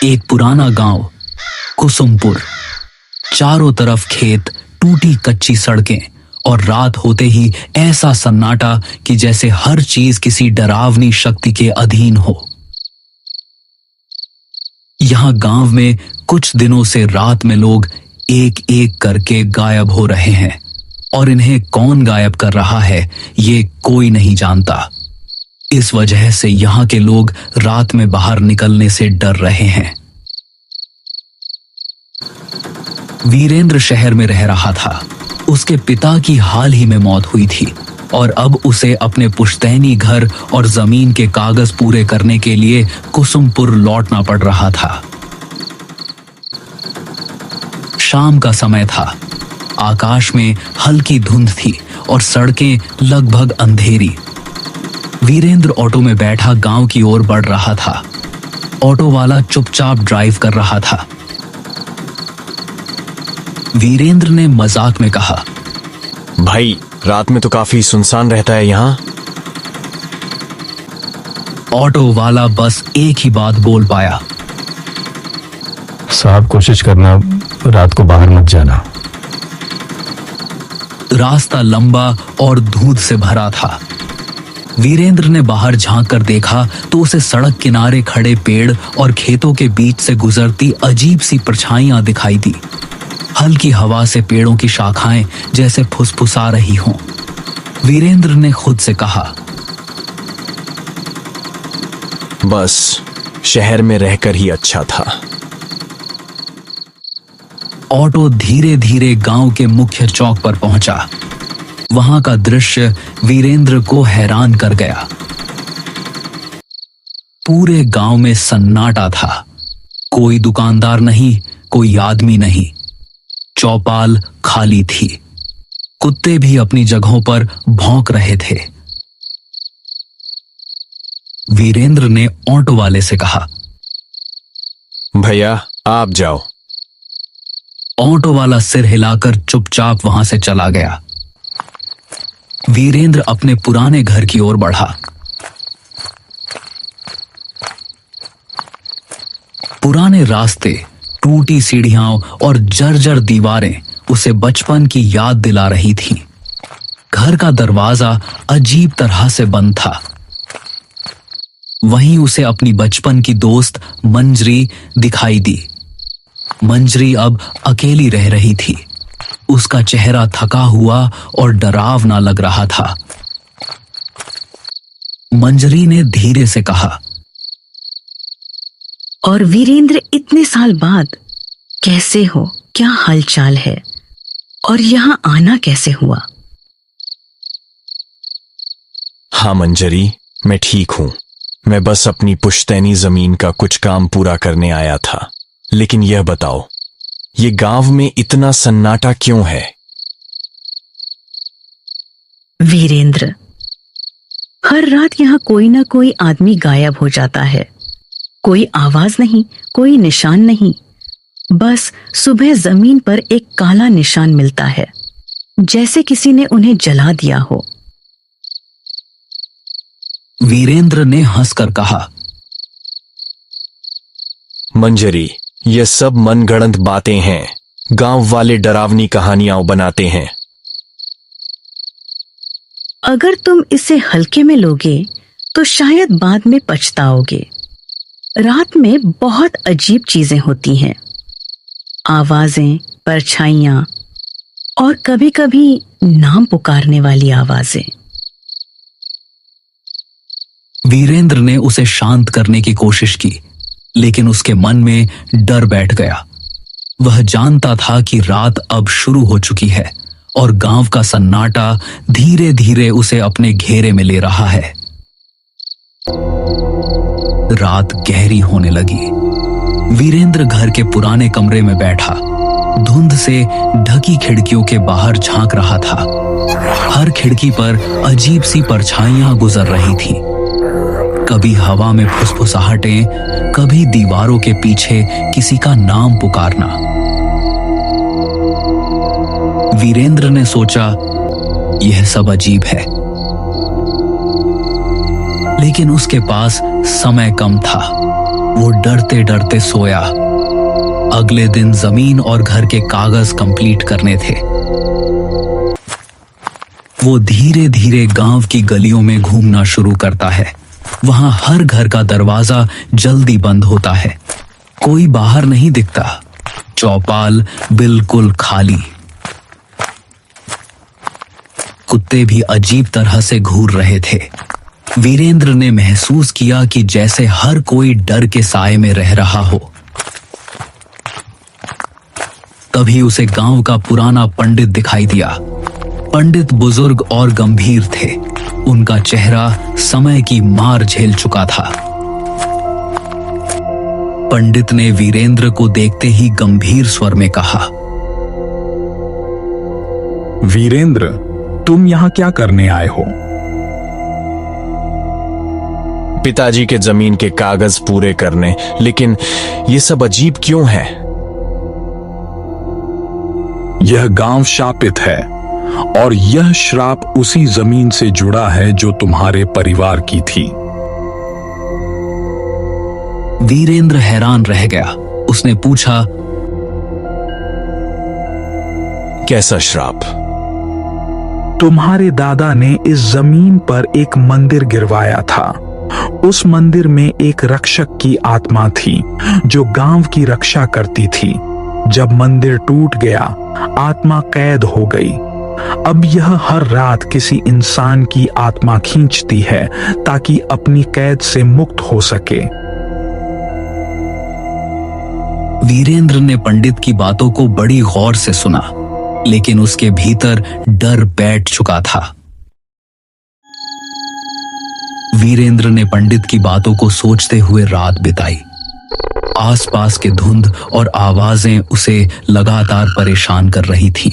एक पुराना गांव कुसुमपुर। चारों तरफ खेत, टूटी कच्ची सड़कें और रात होते ही ऐसा सन्नाटा कि जैसे हर चीज किसी डरावनी शक्ति के अधीन हो। यहां गांव में कुछ दिनों से रात में लोग एक एक करके गायब हो रहे हैं और इन्हें कौन गायब कर रहा है ये कोई नहीं जानता। इस वजह से यहां के लोग रात में बाहर निकलने से डर रहे हैं। वीरेंद्र शहर में रह रहा था। उसके पिता की हाल ही में मौत हुई थी और अब उसे अपने पुश्तैनी घर और जमीन के कागज पूरे करने के लिए कुसुमपुर लौटना पड़ रहा था। शाम का समय था। आकाश में हल्की धुंध थी और सड़कें लगभग अंधेरी। वीरेंद्र ऑटो में बैठा गांव की ओर बढ़ रहा था। ऑटो वाला चुपचाप ड्राइव कर रहा था। वीरेंद्र ने मजाक में कहा, भाई रात में तो काफी सुनसान रहता है यहाँ। ऑटो वाला बस एक ही बात बोल पाया, साहब कोशिश करना रात को बाहर मत जाना। रास्ता लंबा और धूंध से भरा था। वीरेंद्र ने बाहर झांक कर देखा तो उसे सड़क किनारे खड़े पेड़ और खेतों के बीच से गुजरती अजीब सी परछाइयां दिखाई दी। हल्की हवा से पेड़ों की शाखाएं जैसे फुसफुसा रही हों। वीरेंद्र ने खुद से कहा, बस शहर में रहकर ही अच्छा था। ऑटो धीरे धीरे गांव के मुख्य चौक पर पहुंचा। वहां का दृश्य वीरेंद्र को हैरान कर गया। पूरे गांव में सन्नाटा था। कोई दुकानदार नहीं, कोई आदमी नहीं। चौपाल खाली थी। कुत्ते भी अपनी जगहों पर भौंक रहे थे। वीरेंद्र ने ऑटो वाले से कहा, भैया आप जाओ। ऑटो वाला सिर हिलाकर चुपचाप वहां से चला गया। वीरेंद्र अपने पुराने घर की ओर बढ़ा। पुराने रास्ते, टूटी सीढ़ियां और जर्जर दीवारें उसे बचपन की याद दिला रही थीं। घर का दरवाजा अजीब तरह से बंद था। वहीं उसे अपनी बचपन की दोस्त मंजरी दिखाई दी। मंजरी अब अकेली रह रही थी। उसका चेहरा थका हुआ और डरावना लग रहा था। मंजरी ने धीरे से कहा, और वीरेंद्र इतने साल बाद कैसे हो? क्या हालचाल है? और यहाँ आना कैसे हुआ? हाँ मंजरी, मैं ठीक हूं। मैं बस अपनी पुश्तैनी जमीन का कुछ काम पूरा करने आया था। लेकिन यह बताओ, ये गांव में इतना सन्नाटा क्यों है? वीरेंद्र, हर रात यहाँ कोई ना कोई आदमी गायब हो जाता है। कोई आवाज नहीं, कोई निशान नहीं। बस सुबह जमीन पर एक काला निशान मिलता है, जैसे किसी ने उन्हें जला दिया हो। वीरेंद्र ने हंसकर कहा, मंजरी, ये सब मनगढ़ंत बातें हैं। गांव वाले डरावनी कहानियां बनाते हैं। अगर तुम इसे हल्के में लोगे तो शायद बाद में पछताओगे। रात में बहुत अजीब चीजें होती हैं। आवाजें, परछाइयां और कभी-कभी नाम पुकारने वाली आवाजें। वीरेंद्र ने उसे शांत करने की कोशिश की, लेकिन उसके मन में डर बैठ गया। वह जानता था कि रात अब शुरू हो चुकी है और गांव का सन्नाटा धीरे धीरे उसे अपने घेरे में ले रहा है। रात गहरी होने लगी। वीरेंद्र घर के पुराने कमरे में बैठा धुंध से ढकी खिड़कियों के बाहर झांक रहा था। हर खिड़की पर अजीब सी परछाइयां गुजर रही थीं। कभी हवा में फुसफुसाहटें, कभी दीवारों के पीछे किसी का नाम पुकारना। वीरेंद्र ने सोचा, यह सब अजीब है। लेकिन उसके पास समय कम था। वो डरते डरते सोया। अगले दिन जमीन और घर के कागज कंप्लीट करने थे। वो धीरे धीरे गांव की गलियों में घूमना शुरू करता है। वहां हर घर का दरवाजा जल्दी बंद होता है, कोई बाहर नहीं दिखता, चौपाल बिल्कुल खाली। कुत्ते भी अजीब तरह से घूर रहे थे। वीरेंद्र ने महसूस किया कि जैसे हर कोई डर के साए में रह रहा हो। तभी उसे गांव का पुराना पंडित दिखाई दिया। पंडित बुजुर्ग और गंभीर थे। उनका चेहरा समय की मार झेल चुका था। पंडित ने वीरेंद्र को देखते ही गंभीर स्वर में कहा, वीरेंद्र, तुम यहां क्या करने आए हो? पिताजी के जमीन के कागज पूरे करने। लेकिन ये सब अजीब क्यों है? यह गांव शापित है और यह श्राप उसी जमीन से जुड़ा है जो तुम्हारे परिवार की थी। वीरेंद्र हैरान रह गया। उसने पूछा, कैसा श्राप? तुम्हारे दादा ने इस जमीन पर एक मंदिर गिरवाया था। उस मंदिर में एक रक्षक की आत्मा थी जो गांव की रक्षा करती थी। जब मंदिर टूट गया, आत्मा कैद हो गई। अब यह हर रात किसी इंसान की आत्मा खींचती है ताकि अपनी कैद से मुक्त हो सके। वीरेंद्र ने पंडित की बातों को बड़ी गौर से सुना, लेकिन उसके भीतर डर बैठ चुका था। वीरेंद्र ने पंडित की बातों को सोचते हुए रात बिताई। आसपास के धुंध और आवाजें उसे लगातार परेशान कर रही थीं।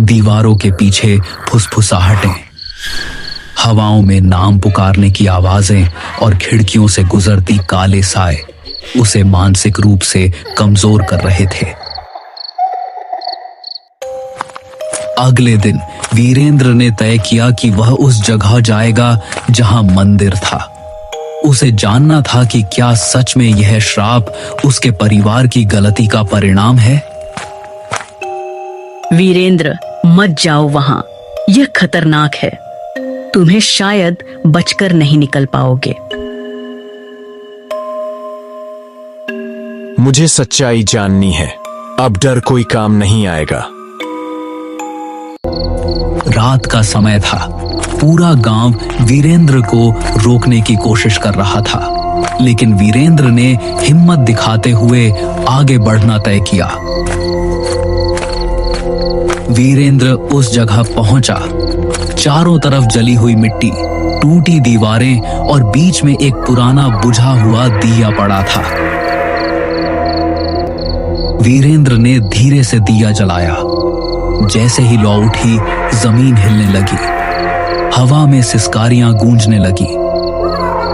दीवारों के पीछे फुसफुसाहटें, हवाओं में नाम पुकारने की आवाजें और खिड़कियों से गुजरती काले साए उसे मानसिक रूप से कमजोर कर रहे थे। अगले दिन वीरेंद्र ने तय किया कि वह उस जगह जाएगा जहां मंदिर था। उसे जानना था कि क्या सच में यह श्राप उसके परिवार की गलती का परिणाम है। वीरेंद्र, मत जाओ वहां, यह खतरनाक है। तुम्हें शायद बचकर नहीं निकल पाओगे। मुझे सच्चाई जाननी है। अब डर कोई काम नहीं आएगा। रात का समय था। पूरा गांव वीरेंद्र को रोकने की कोशिश कर रहा था, लेकिन वीरेंद्र ने हिम्मत दिखाते हुए आगे बढ़ना तय किया। वीरेंद्र उस जगह पहुंचा। चारों तरफ जली हुई मिट्टी, टूटी दीवारें और बीच में एक पुराना बुझा हुआ दिया पड़ा था। वीरेंद्र ने धीरे से दिया जलाया। जैसे ही लौ उठी, जमीन हिलने लगी, हवा में सिसकारियां गूंजने लगी।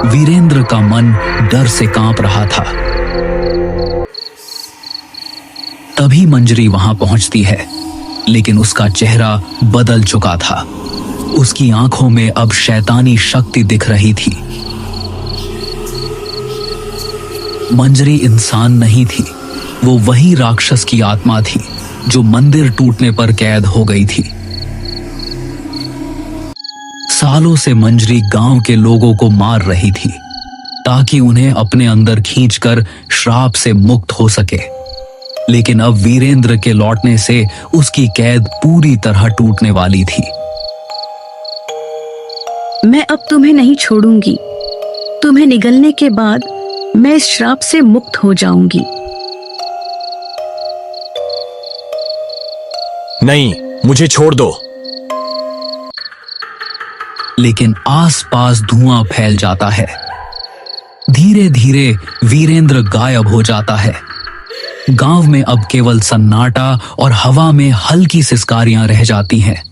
वीरेंद्र का मन डर से कांप रहा था। तभी मंजरी वहां पहुंचती है, लेकिन उसका चेहरा बदल चुका था। उसकी आंखों में अब शैतानी शक्ति दिख रही थी। मंजरी इंसान नहीं थी, वो वही राक्षस की आत्मा थी जो मंदिर टूटने पर कैद हो गई थी। सालों से मंजरी गांव के लोगों को मार रही थी ताकि उन्हें अपने अंदर खींचकर श्राप से मुक्त हो सके। लेकिन अब वीरेंद्र के लौटने से उसकी कैद पूरी तरह टूटने वाली थी। मैं अब तुम्हें नहीं छोड़ूंगी। तुम्हें निगलने के बाद मैं इस श्राप से मुक्त हो जाऊंगी। नहीं, मुझे छोड़ दो। लेकिन आसपास धुआं फैल जाता है। धीरे धीरे वीरेंद्र गायब हो जाता है। गांव में अब केवल सन्नाटा और हवा में हल्की सिसकारियां रह जाती हैं।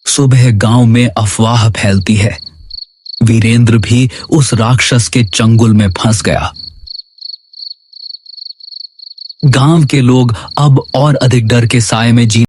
सुबह गांव में अफवाह फैलती है। वीरेंद्र भी उस राक्षस के चंगुल में फंस गया। गांव के लोग अब और अधिक डर के साए में जी